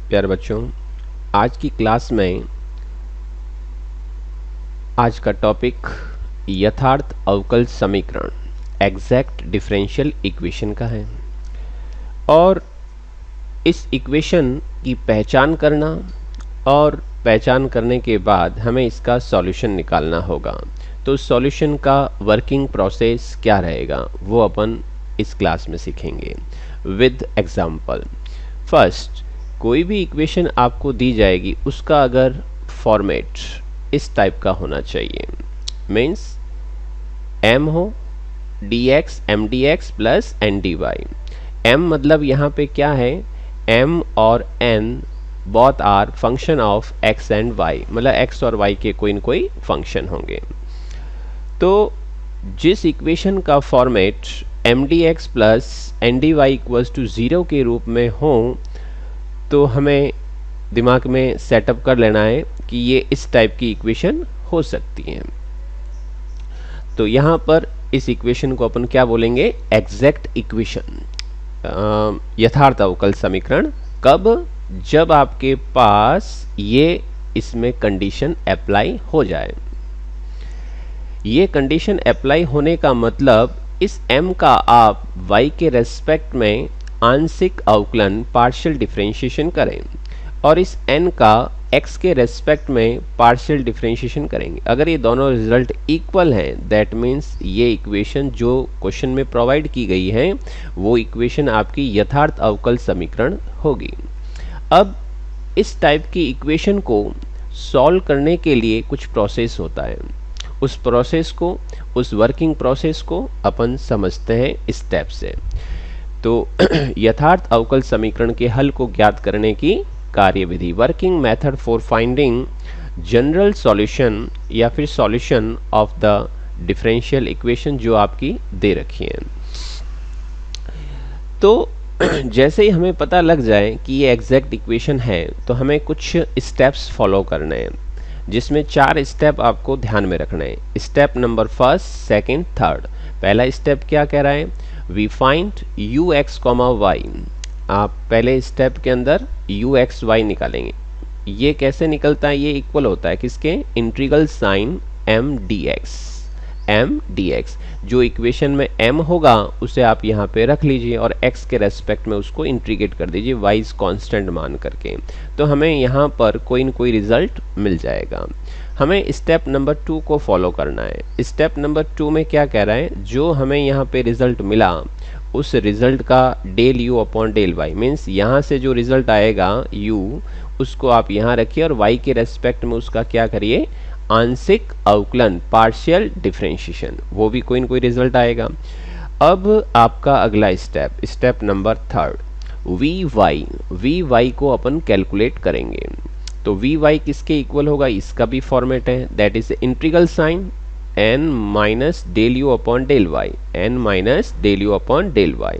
प्यारे बच्चों, आज की क्लास में आज का टॉपिक यथार्थ अवकल समीकरण एग्जैक्ट डिफरेंशियल इक्वेशन का है और इस इक्वेशन की पहचान करना और पहचान करने के बाद हमें इसका सॉल्यूशन निकालना होगा। तो सॉल्यूशन का वर्किंग प्रोसेस क्या रहेगा वो अपन इस क्लास में सीखेंगे विद एग्जाम्पल। फर्स्ट, कोई भी इक्वेशन आपको दी जाएगी उसका अगर फॉर्मेट इस टाइप का होना चाहिए, मीन्स m हो dx mdx plus dy। m मतलब यहाँ पे क्या है, m और n both are function of x and y, मतलब x और y के कोई न कोई फंक्शन होंगे। तो जिस इक्वेशन का format mdx plus dy equals to 0 के रूप में हो तो हमें दिमाग में सेटअप कर लेना है कि ये इस टाइप की इक्वेशन हो सकती है। तो यहाँ पर इस इक्वेशन को अपन क्या बोलेंगे, एग्जैक्ट इक्वेशन, यथार्थ अवकल समीकरण। कब? जब आपके पास ये इसमें कंडीशन अप्लाई हो जाए। ये कंडीशन अप्लाई होने का मतलब इस m का आप y के रेस्पेक्ट में आंशिक अवकलन पार्शियल डिफरेंशिएशन करें और इस n का x के रेस्पेक्ट में पार्शियल डिफरेंशिएशन करेंगे। अगर ये दोनों रिजल्ट इक्वल हैं, दैट मीन्स ये इक्वेशन जो क्वेश्चन में प्रोवाइड की गई है वो इक्वेशन आपकी यथार्थ अवकल समीकरण होगी। अब इस टाइप की इक्वेशन को सॉल्व करने के लिए कुछ प्रोसेस होता है। उस प्रोसेस को, उस वर्किंग प्रोसेस को अपन समझते हैं स्टेप से। तो यथार्थ अवकल समीकरण के हल को ज्ञात करने की कार्यविधि, working method for finding general solution या फिर solution of the differential equation जो आपकी दे रखी है। तो जैसे ही हमें पता लग जाए कि ये एग्जैक्ट इक्वेशन है तो हमें कुछ स्टेप्स फॉलो करने हैं, जिसमें 4 स्टेप आपको ध्यान में रखना है। Step number first, second, third. पहला स्टेप क्या कह रहा है, we find u x comma y. आप पहले स्टेप के अंदर यू एक्स वाई निकालेंगे। ये कैसे निकलता है, ये इक्वल होता है किसके, integral sign m d x. जो इक्वेशन में m होगा उसे आप यहाँ पे रख लीजिए और x के रेस्पेक्ट में उसको इंटीग्रेट कर दीजिए वाइज कांस्टेंट मान करके, तो हमें यहाँ पर कोई न कोई रिजल्ट मिल जाएगा। हमें स्टेप नंबर 2 को फॉलो करना है। स्टेप नंबर 2 में क्या कह रहा है, जो हमें यहाँ पे रिजल्ट मिला उस रिजल्ट का del u upon del y, means यहाँ से जो रिजल्ट आएगा u उसको आप यहाँ रखिए और y के रेस्पेक्ट में उसका क्या करिए, आंशिक अवकलन पार्शियल डिफरेंशिएशन, वो भी कोई न कोई रिजल्ट आएगा। अब आपका अगला step, step number third, v y को अपन कैलकुलेट करेंगे। तो वी वाई किसके इक्वल होगा, इसका भी फॉर्मेट है, that is integral sign n minus del u upon del y, n minus del u upon del y,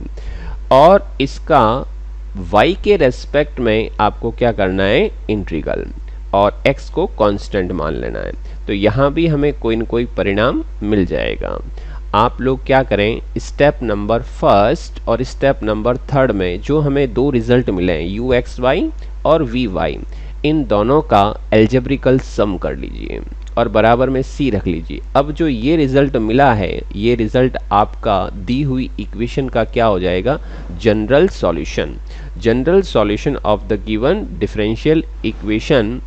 और इसका y के रेस्पेक्ट में आपको क्या करना है, इंटीग्रल, और x को कांस्टेंट मान लेना है। तो यहाँ भी हमें कोई न कोई परिणाम मिल जाएगा। आप लोग क्या करें, स्टेप नंबर फर्स्ट और स्टेप नंबर थर्ड में जो हमें 2 रिजल्ट मिले हैं यू एक्स वाई और वी वाई, इन दोनों का एल्जेब्रिकल सम कर लीजिए और बराबर में c रख लीजिए। अब जो ये रिजल्ट मिला है, ये रिजल्ट आपका दी हुई इक्वेशन का क्या हो जाएगा, general solution of the given differential equation.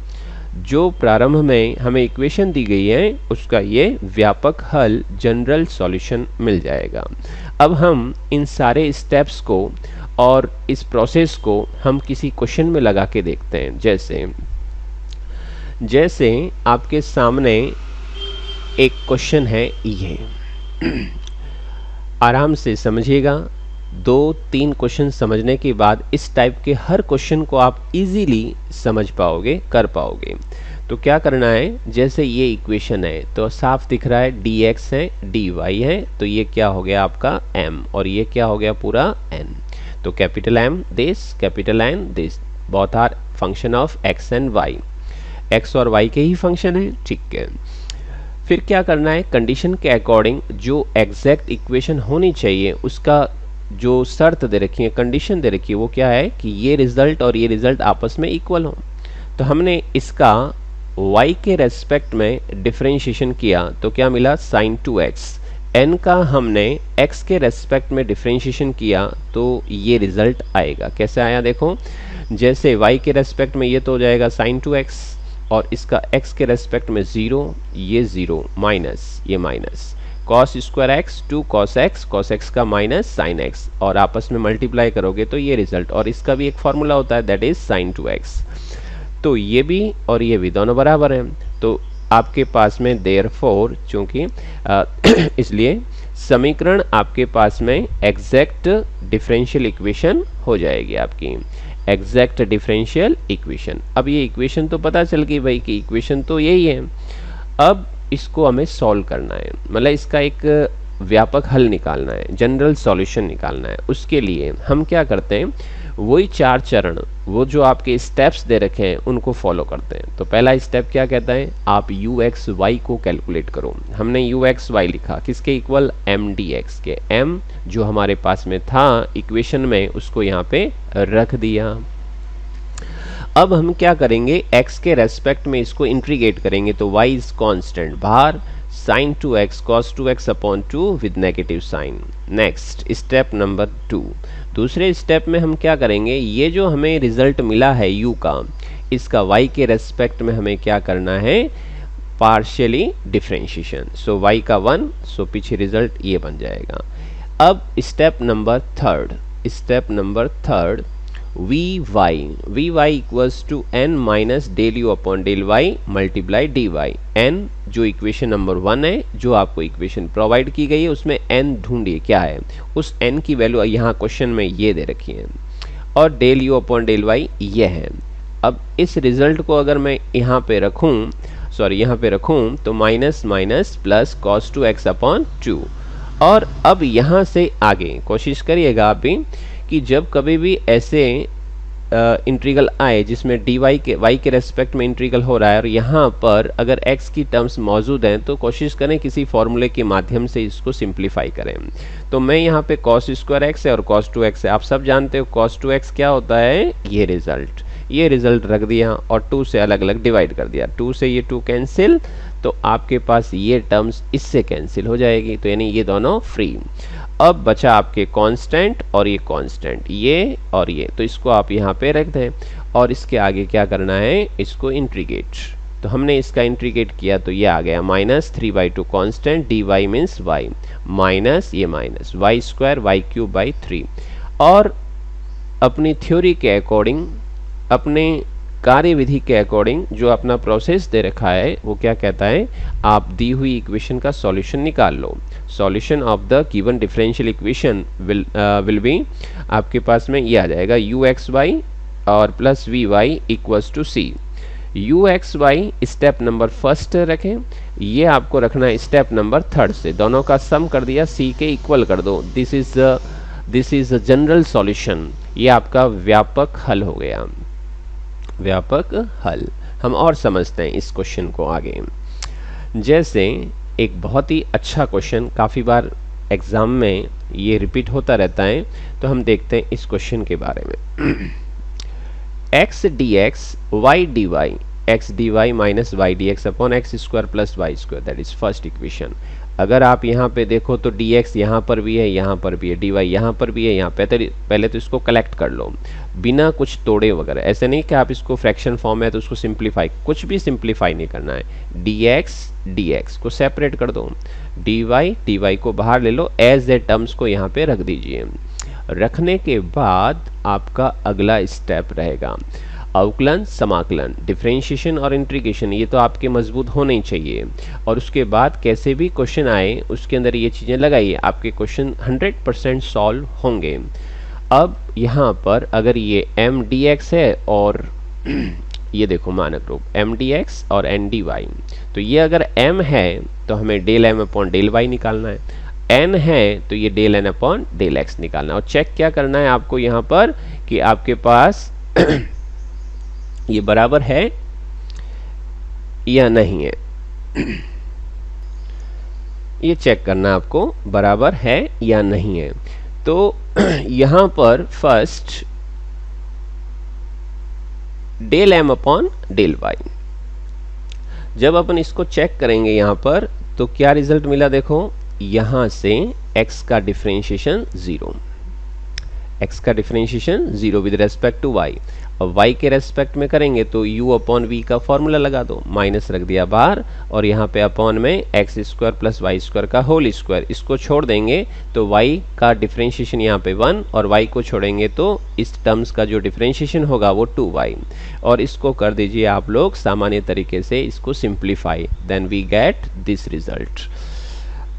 जो प्रारंभ में हमें इक्वेशन दी गई है उसका ये व्यापक हल जनरल सॉल्यूशन मिल जाएगा। अब हम इन सारे स्टेप्स को और इस प्रोसेस को हम किसी क्वेश्चन में लगा के देखते हैं। जैसे आपके सामने एक क्वेश्चन है, ये आराम से समझिएगा। 2-3 क्वेश्चन समझने के बाद इस टाइप के हर क्वेश्चन को आप इजीली समझ पाओगे, कर पाओगे। तो क्या करना है, जैसे ये इक्वेशन है तो साफ दिख रहा है dx है dy है, तो ये क्या हो गया आपका m और ये क्या हो गया पूरा n। तो capital M this, capital N this, both are function of x and y, x और y के ही फंक्शन है, ठीक है। फिर क्या करना है, कंडीशन के अकॉर्डिंग जो एग्जैक्ट इक्वेशन होनी चाहिए उसका जो शर्त दे रखी है, कंडीशन दे रखी है, वो क्या है कि ये रिजल्ट और ये रिजल्ट आपस में इक्वल हो। तो हमने इसका y के रेस्पेक्ट में डिफरेंशिएशन किया तो क्या मिला, sin 2x। n का हमने x के रेस्पेक्ट में डिफरेंशिएशन किया तो ये रिजल्ट आएगा। कैसे आया देखो, जैसे y के रेस्पेक्ट में ये तो हो जाएगा sin 2x और इसका x के रेस्पेक्ट में 0, ये 0 माइनस ये minus cos square x 2 cos x का माइनस sin x, और आपस में मल्टीप्लाई करोगे तो ये रिजल्ट, और इसका भी एक फॉर्मूला होता है दैट इज sin 2x। तो ये भी और ये भी दोनों बराबर हैं, तो आपके पास में देयरफॉर चूंकि इसलिए समीकरण आपके पास में एग्जैक्ट डिफरेंशियल इक्वेशन हो जाएगी, आपकी एग्जैक्ट डिफरेंशियल इक्वेशन। अब ये इक्वेशन तो पता चल गई भाई कि इक्वेशन तो यही है। अब इसको हमें सॉल्व करना है, मतलब इसका एक व्यापक हल निकालना है, जनरल सॉल्यूशन निकालना है। उसके लिए हम क्या करते हैं, वही 4 चरण, वो जो आपके स्टेप्स दे रखे हैं उनको फॉलो करते हैं। तो पहला स्टेप क्या कहता है, आप u x y को कैलकुलेट करो। हमने u x y लिखा किसके इक्वल, m dx के। m जो हमारे पास में था इक्वेशन में उसको यहाँ पे रख दिया। अब हम क्या करेंगे, x के रेस्पेक्ट में इसको इंटीग्रेट करेंगे तो y इज कांस्टेंट, बाहर sin 2x cos 2x upon 2 with negative sign. Next step number 2, दूसरे स्टेप में हम क्या करेंगे, ये जो हमें रिजल्ट मिला है u का, इसका y के रेस्पेक्ट में हमें क्या करना है, पार्शियली डिफरेंशिएशन। सो y का 1, सो पीछे रिजल्ट ये बन जाएगा। अब step number third vy equals to n minus del u upon del y multiply dy। n जो इक्वेशन नंबर 1 है, जो आपको इक्वेशन प्रोवाइड की गई है उसमें n ढूंढिए क्या है, उस n की वैल्यू यहाँ क्वेश्चन में ये दे रखी है, और del u upon del y ये है। अब इस रिजल्ट को अगर मैं यहाँ पे रखूँ तो minus minus plus cos 2x upon 2। और अब यहाँ से आगे कोशिश करिएगा आप भी कि जब कभी भी ऐसे इंटीग्रल आए जिसमें dy के y के रेस्पेक्ट में इंटीग्रल हो रहा है और यहाँ पर अगर x की टर्म्स मौजूद हैं तो कोशिश करें किसी फॉर्मूले के माध्यम से इसको सिंप्लीफाई करें। तो मैं यहाँ पे cos स्क्वायर x है और cos 2x है, आप सब जानते हो cos 2x क्या होता है, ये रिजल्ट रख दिया और 2 से अलग अलग डिवाइड कर दिया, 2 से ये 2 कैंसिल, तो आपके पास ये टर्म्स इससे कैंसिल हो जाएगी, तो यानी ये दोनों फ्री। अब बचा आपके कांस्टेंट और ये कांस्टेंट, ये और ये, तो इसको आप यहाँ पे रख दें और इसके आगे क्या करना है, इसको इंटीग्रेट। तो हमने इसका इंटीग्रेट किया तो ये आ गया minus 3/2 constant dy means y minus ये minus y square y cube by 3। और अपनी थ्योरी के अकॉर्डिंग, अपने कार्यविधि के अकॉर्डिंग जो अपना प्रोसेस दे रखा है वो क्या कहता है, आप दी हुई इक्वेशन का सॉल्यूशन निकाल लो। Solution of the given differential equation will be, आपके पास में ये आ जाएगा uxy और plus vy equals to c। uxy step number first रखें, ये आपको रखना है स्टेप नंबर थर्ड से, दोनों का सम कर दिया, c के इक्वल कर दो। This is a general solution, ये आपका व्यापक हल हो गया, व्यापक हल। हम और समझते हैं इस क्वेश्चन को आगे। जैसे एक बहुत ही अच्छा क्वेश्चन, काफ़ी बार एग्जाम में ये रिपीट होता रहता है, तो हम देखते हैं इस क्वेश्चन के बारे में। x dx y dy, x dy minus y dx upon x square plus y square, that is first equation. अगर आप यहाँ पे देखो तो dx यहाँ पर भी है, यहाँ पर भी है, dy यहाँ पर भी है, यहाँ पे पहले तो इसको कलेक्ट कर लो बिना कुछ तोड़े वगैरह। ऐसे नहीं कि आप इसको फ्रैक्शन फॉर्म है तो उसको सिंप्लीफाई, कुछ भी सिंप्लीफाई नहीं करना है। dx को सेपरेट कर दो, dy को बाहर ले लो, एज ए टर्म्स को यहाँ पे रख दीजिए। रखने के बाद आपका अगला स्टेप रहेगा अवकलन, समाकलन, डिफरेंशिएशन और इंटीग्रेशन, ये तो आपके मजबूत होने ही चाहिए। और उसके बाद कैसे भी क्वेश्चन आए उसके अंदर ये चीज़ें लगाइए, आपके क्वेश्चन 100% सॉल्व होंगे। अब यहाँ पर अगर ये m dx है और ये देखो मानक रूप m dx और n dy, तो ये अगर m है तो हमें del m upon del y निकालना है, n है तो ये del n upon del x निकालना है। और चेक क्या करना है आपको यहाँ पर कि आपके पास ये बराबर है या नहीं है, ये चेक करना आपको बराबर है या नहीं है। तो यहां पर first del m upon del y, जब अपन इसको चेक करेंगे यहां पर तो क्या रिजल्ट मिला, देखो यहां से x का डिफरेंशिएशन 0, x का differentiation 0 with respect to y। अब y के रेस्पेक्ट में करेंगे तो u अपॉन v का फॉर्मूला लगा दो, माइनस रख दिया बाहर, और यहाँ पे अपॉन में x square plus y square का होल स्क्वायर, इसको छोड़ देंगे तो y का डिफरेंशिएशन यहाँ पे 1, और y को छोड़ेंगे तो इस टर्म्स का जो डिफरेंशिएशन होगा वो 2y, और इसको कर दीजिए आप लोग सामान्य तरीके से इसको simplify, then we get this result.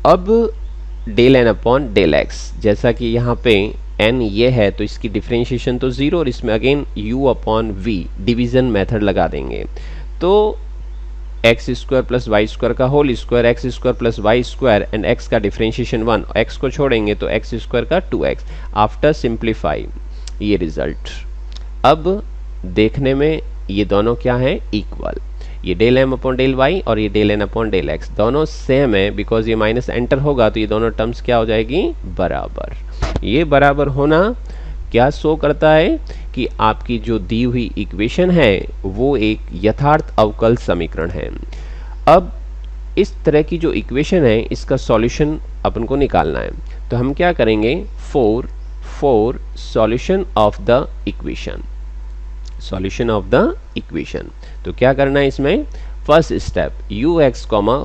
अब del n upon del x, जैसा कि यहाँ पे n ये है तो इसकी डिफरेंशिएशन तो 0, और इसमें again u upon v division method लगा देंगे, तो x square plus y square का whole square, x square plus y square and x का डिफरेंशिएशन 1, x को छोड़ेंगे तो एक्स स्क्वायर का 2x, आफ्टर सिंप्लीफाई ये रिजल्ट। अब देखने में ये दोनों क्या है, इक्वल, ये del m upon del y और ये del n upon del x दोनों सेम है, बिकॉज ये माइनस एंटर होगा तो ये दोनों टर्म्स क्या हो जाएगी, बराबर। ये बराबर होना क्या शो करता है कि आपकी जो दी हुई इक्वेशन है वो एक यथार्थ अवकल समीकरण है। अब इस तरह की जो इक्वेशन है इसका सॉल्यूशन अपन को निकालना है, तो हम क्या करेंगे, for solution of the equation, solution of the equation, तो क्या करना है इसमें, first step u x comma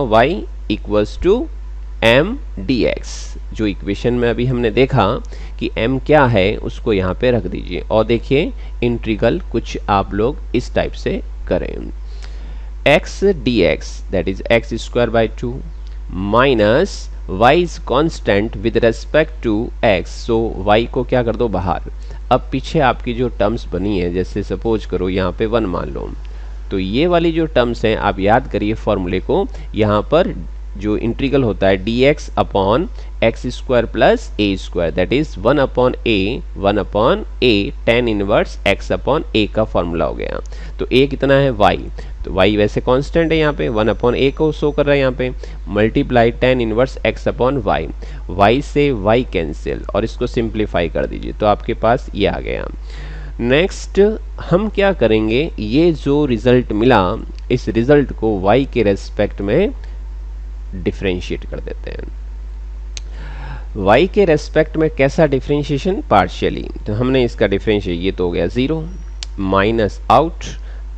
y equals to m d x, जो इक्वेशन में अभी हमने देखा कि m क्या है उसको यहाँ पे रख दीजिए, और देखिए इंटीग्रल कुछ आप लोग इस टाइप से करें, x dx that is x square by 2 minus y is constant with respect to x, so y को क्या कर दो बाहर। अब पीछे आपकी जो टर्म्स बनी है, जैसे सपोज करो यहाँ पे 1 मान लो, तो ये वाली जो टर्म्स हैं आप याद करिए फॉर्मूले को, यहाँ पर जो इंटीग्रल होता है dx upon x square plus A square that is 1 upon A tan inverse x upon a का फॉर्मूला हो गया। तो a कितना है, y, तो y वैसे कांस्टेंट है यहाँ पे, 1 अपॉन a को शो कर रहा है यहाँ पे, multiply tan inverse x upon y से y कैंसिल, और इसको सिंप्लीफाई कर दीजिए तो आपके पास ये आ गया। नेक्स्ट हम क्या करेंगे, ये जो रिजल्ट मिला इस रिजल्ट को y के रेस्पेक्ट में डिफरेंशिएट कर देते हैं। y के रेस्पेक्ट में कैसा डिफरेंशिएशन, पार्शियली, तो हमने इसका डिफरेंशिएट, ये तो हो गया 0 minus out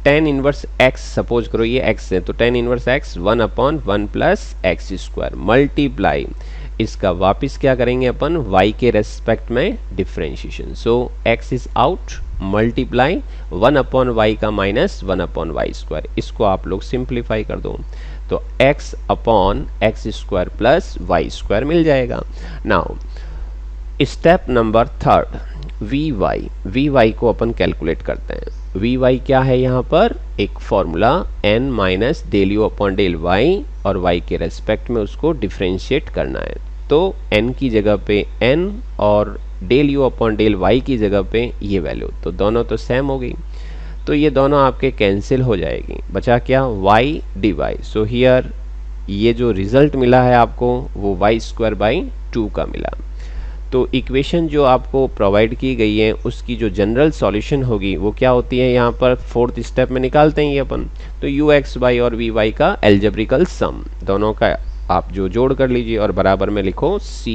tan inverse x, suppose करो ये x है तो tan inverse x 1 upon 1 plus x square multiply, इसका वापस क्या करेंगे अपन, y के रेस्पेक्ट में differentiation, so x is out multiply 1 upon y का माइनस 1 अपॉन वाई स्क्वायर, इसको आप लोग सिंप्लीफाई कर दो तो x upon x square plus y square मिल जाएगा। Now step number third, vy को अपन कैलकुलेट करते हैं। vy क्या है, यहाँ पर एक formula n minus del u upon del y, और y के रेस्पेक्ट में उसको डिफरेंशिएट करना है, तो n की जगह पे n और del u upon del y की जगह पे ये वैल्यू, तो दोनों तो सेम हो गई, तो ये दोनों आपके कैंसिल हो जाएगी, बचा क्या, y dy, सो हियर ये जो रिजल्ट मिला है आपको वो y स्क्वायर बाई 2 का मिला। तो इक्वेशन जो आपको प्रोवाइड की गई है उसकी जो जनरल सॉल्यूशन होगी वो क्या होती है, यहाँ पर फोर्थ स्टेप में निकालते हैं ये अपन, तो यू एक्स वाई और वी वाई का एल्जेब्रिकल सम, दोनों का आप जो जोड़ कर लीजिए और बराबर में लिखो c,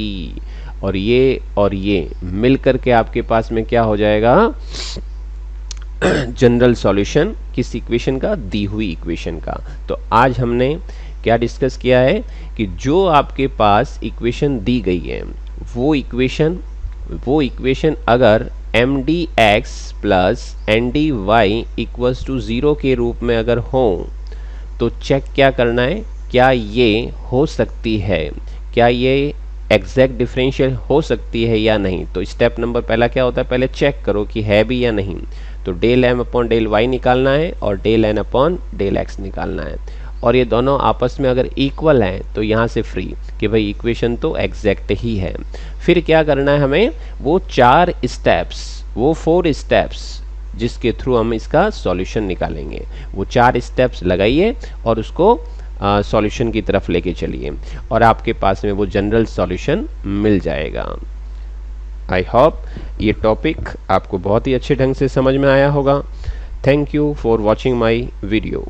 और ये मिल करके आपके पास में क्या हो जाएगा, जनरल सॉल्यूशन किस इक्वेशन का, दी हुई इक्वेशन का। तो आज हमने क्या डिस्कस किया है कि जो आपके पास इक्वेशन दी गई है वो इक्वेशन अगर m d x plus n d y equals to 0 के रूप में अगर हो तो चेक क्या करना है, क्या ये हो सकती है, क्या ये एग्जैक्ट डिफरेंशियल हो सकती है या नहीं। तो स्टेप नंबर पहला क्या होता है, पहले चेक करो कि है भी या नहीं, तो del m upon del y निकालना है और del n upon del x निकालना है, और ये दोनों आपस में अगर इक्वल हैं तो यहाँ से फ्री कि भाई इक्वेशन तो एग्जैक्ट ही है। फिर क्या करना है हमें, वो 4 स्टेप्स, वो 4 स्टेप्स जिसके थ्रू हम इसका सॉल्यूशन निकालेंगे, वो 4 स्टेप्स लगाइए और उसको सॉल्यूशन की तरफ लेके चलिए और आपके पास में वो जनरल सॉल्यूशन मिल जाएगा। आई होप ये टॉपिक आपको बहुत ही अच्छे ढंग से समझ में आया होगा। Thank you for watching my video.